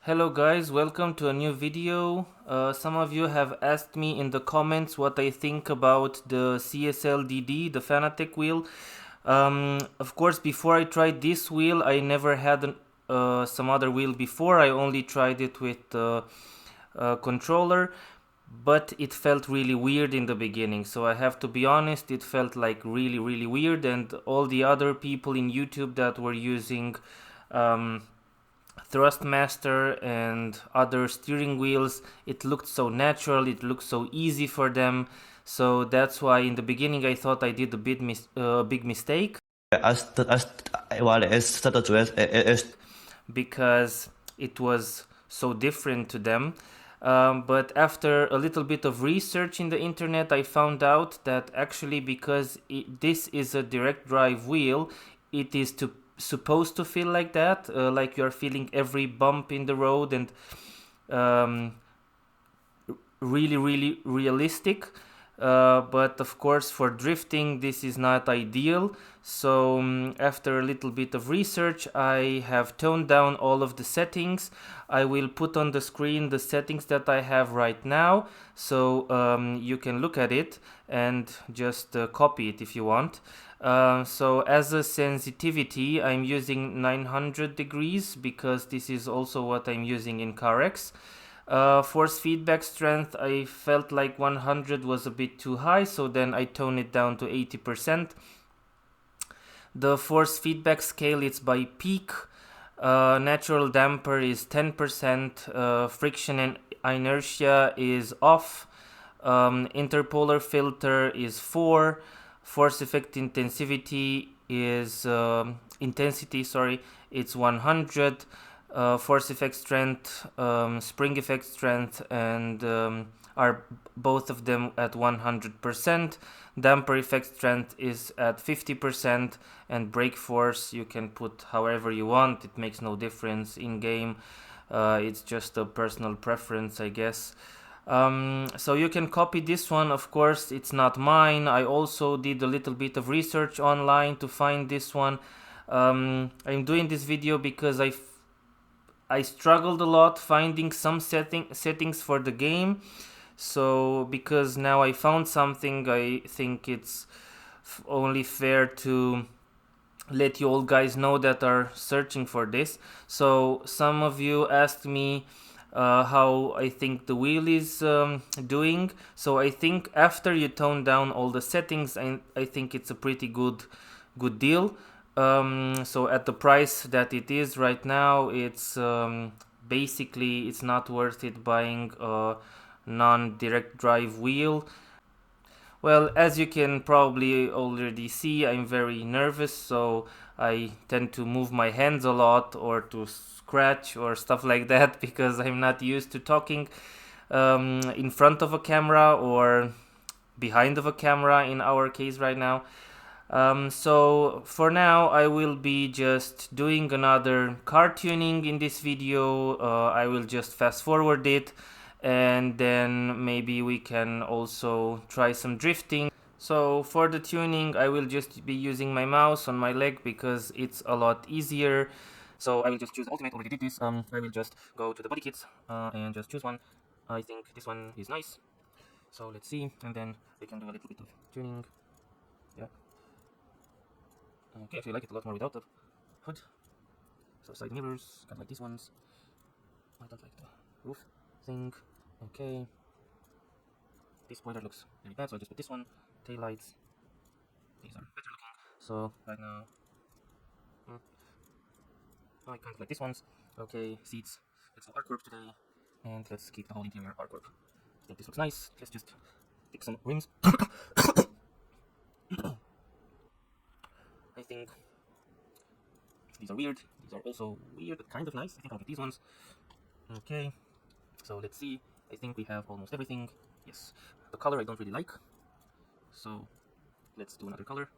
Hello guys, welcome to a new video. Some of you have asked me in the comments what I think about the CSL DD, the Fanatec wheel. Of course, before I tried this wheel, I never had some other wheel before. I only tried it with the controller, but it felt really weird in the beginning. So I have to be honest, it felt like really weird, and all the other people in YouTube that were using Thrustmaster and other steering wheels, it looked so natural, it looked so easy for them. So that's why in the beginning I thought I did a big mistake. Because it was so different to them. But after a little bit of research in the internet, I found out that actually because this is a direct drive wheel, it is supposed to feel like that, like you're feeling every bump in the road, and um, really realistic. But of course, for drifting, this is not ideal. So after a little bit of research, I have toned down all of the settings. I will put on the screen the settings that I have right now, so you can look at it and just copy it if you want. So as a sensitivity, I'm using 900 degrees because this is also what I'm using in CarX. Force feedback strength, I felt like 100 was a bit too high, so then I toned it down to 80%. The force feedback scale, it's by peak. Natural damper is 10%. Friction and inertia is off. Interpolar filter is 4. Force effect intensity is it's 100. Force effect strength, spring effect strength, and are both of them at 100%. Damper effect strength is at 50%, and brake force you can put however you want. It makes no difference in game. It's just a personal preference, I guess. So you can copy this one. Of course, it's not mine. I also did a little bit of research online to find this one. I'm doing this video because I struggled a lot finding some settings for the game. So because now I found something, I think it's only fair to let you all guys know that are searching for this. So some of you asked me how I think the wheel is doing. So I think after you tone down all the settings, I think it's a pretty good deal. So at the price that it is right now, it's basically it's not worth it buying a non-direct drive wheel. Well, as you can probably already see, I'm very nervous, so I tend to move my hands a lot or to scratch or stuff like that because I'm not used to talking in front of a camera or behind of a camera in our case right now. So for now I will be just doing another car tuning in this video. I will just fast forward it, and then maybe we can also try some drifting. So for the tuning I will just be using my mouse on my leg because it's a lot easier. So I will just choose ultimate. Already did this. I will just go to the body kits and just choose one. I think this one is nice, so let's see, and then we can do a little bit of tuning. Yeah. Okay, actually I like it a lot more without the hood. So side mirrors, kind of like these ones. I don't like the roof thing. Okay. This spoiler looks really bad, so I'll just put this one. Tail lights. These are better looking. So right now, I kind of like these ones. Okay, seats. Let's do artwork today, and let's keep the whole interior artwork. I think this looks nice. Let's just pick some rims. I think these are weird. These are also weird, but kind of nice. I think I'll get these ones. Okay, so let's see. I think we have almost everything. Yes, the color I don't really like, so let's do another color.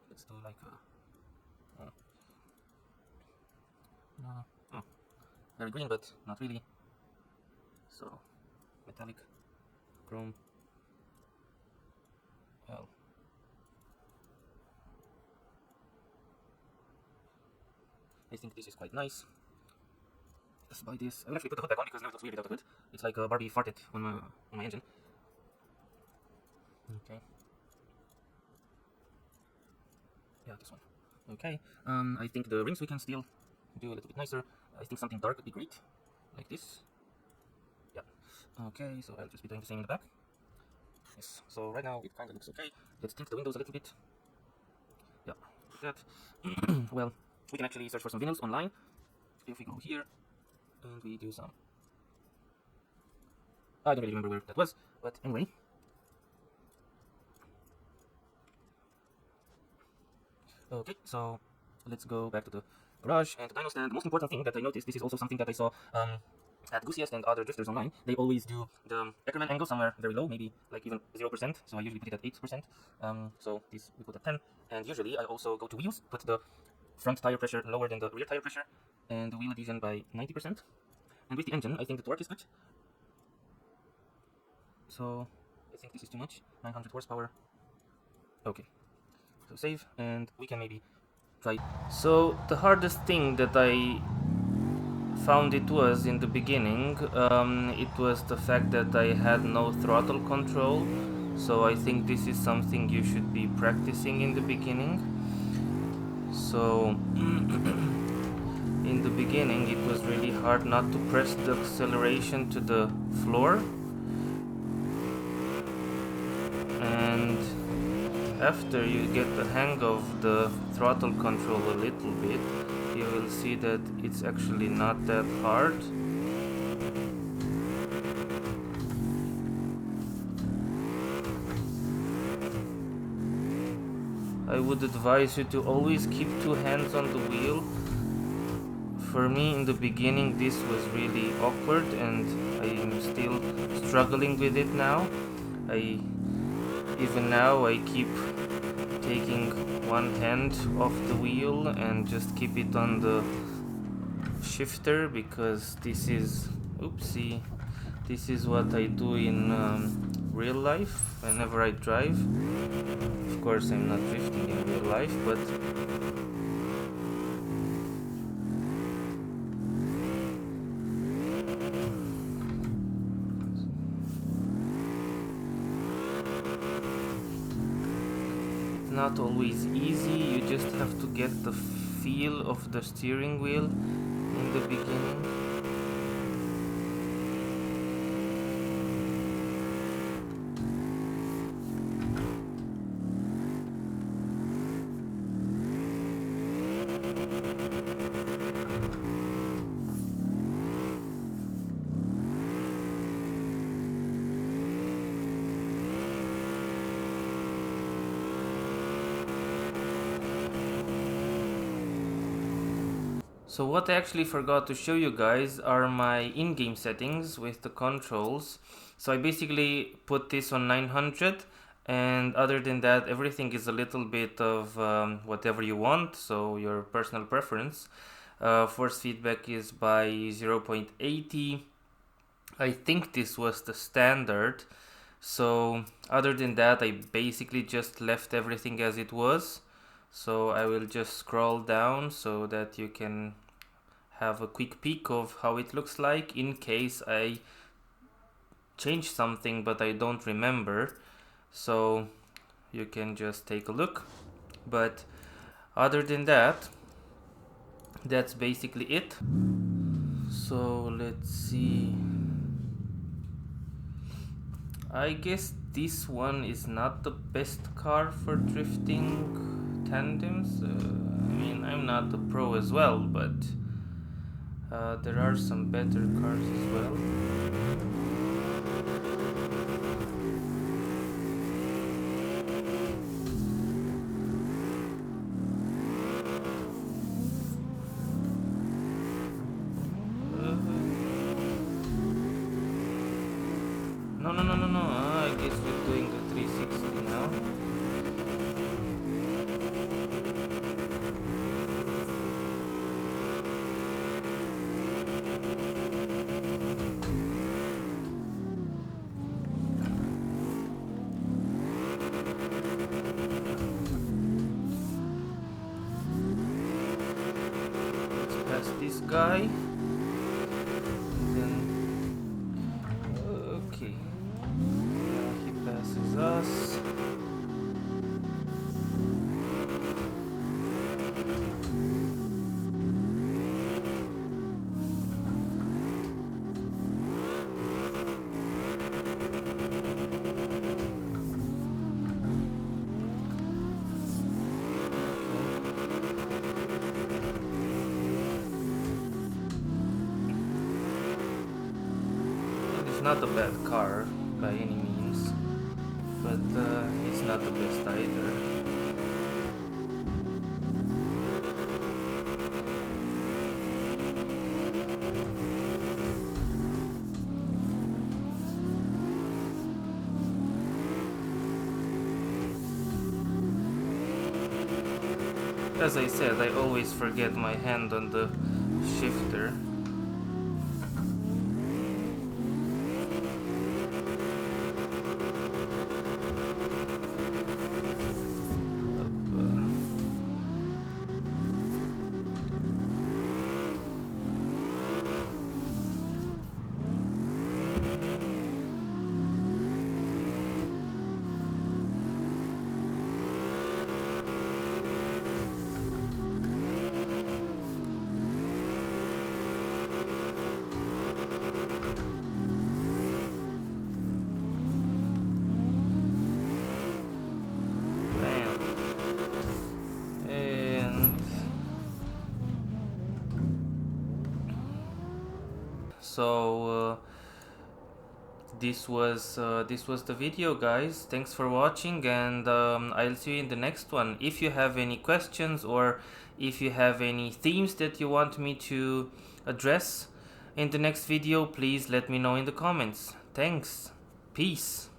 Let's do like oh, very green, but not really. So metallic, chrome. Well, I think this is quite nice. Let's buy this. I will actually put the hood back on because now it looks weird without the hood. It's like Barbie farted on my engine. Okay. Yeah, this one. Okay. I think the rings we can still do a little bit nicer. I think something dark would be great, like this. Yeah. Okay, so I'll just be doing the same in the back. Yes. So right now it kind of looks okay. Let's tint the windows a little bit. Yeah, like that. Well, we can actually search for some vinyls online. If we go here and we do some, I don't really remember where that was, but anyway. Okay, so let's go back to the garage and the dyno stand. The most important thing that I noticed, this is also something that I saw at Goosiest and other drifters online. They always do the Eckermann angle somewhere very low, maybe like even 0%. So I usually put it at 8%. So this we put at 10. And usually I also go to wheels, put the front tire pressure lower than the rear tire pressure, and the wheel adhesion by 90%. And with the engine, I think the torque is good. So I think this is too much. 900 horsepower. Okay. So save, and we can maybe try. So the hardest thing that I found it was in the beginning, it was the fact that I had no throttle control. So I think this is something you should be practicing in the beginning. So in the beginning it was really hard not to press the acceleration to the floor, and after you get the hang of the throttle control a little bit, you will see that it's actually not that hard. I would advise you to always keep two hands on the wheel. For me in the beginning this was really awkward, and I'm still struggling with it now. Even now I keep taking one hand off the wheel and just keep it on the shifter, because this is, oopsie, this is what I do in real life whenever I drive. Of course I'm not drifting in real life, but not always easy. You just have to get the feel of the steering wheel in the beginning. So what I actually forgot to show you guys are my in-game settings with the controls. So I basically put this on 900, and other than that everything is a little bit of whatever you want, so your personal preference. Force feedback is by 0.80. I think this was the standard. So other than that I basically just left everything as it was. So I will just scroll down so that you can have a quick peek of how it looks like in case I change something but I don't remember. So you can just take a look. But other than that, that's basically it. So let's see. I guess this one is not the best car for drifting tandems. I mean, I'm not a pro as well, but there are some better cars as well. No. I guess we're doing the 360 now. Let's pass this guy. gas. It's not a bad car by any means, but it's not the best either. As I said, I always forget my hand on the shifter. So this was the video, guys. Thanks for watching, and I'll see you in the next one. If you have any questions, or if you have any themes that you want me to address in the next video, please let me know in the comments. Thanks. Peace.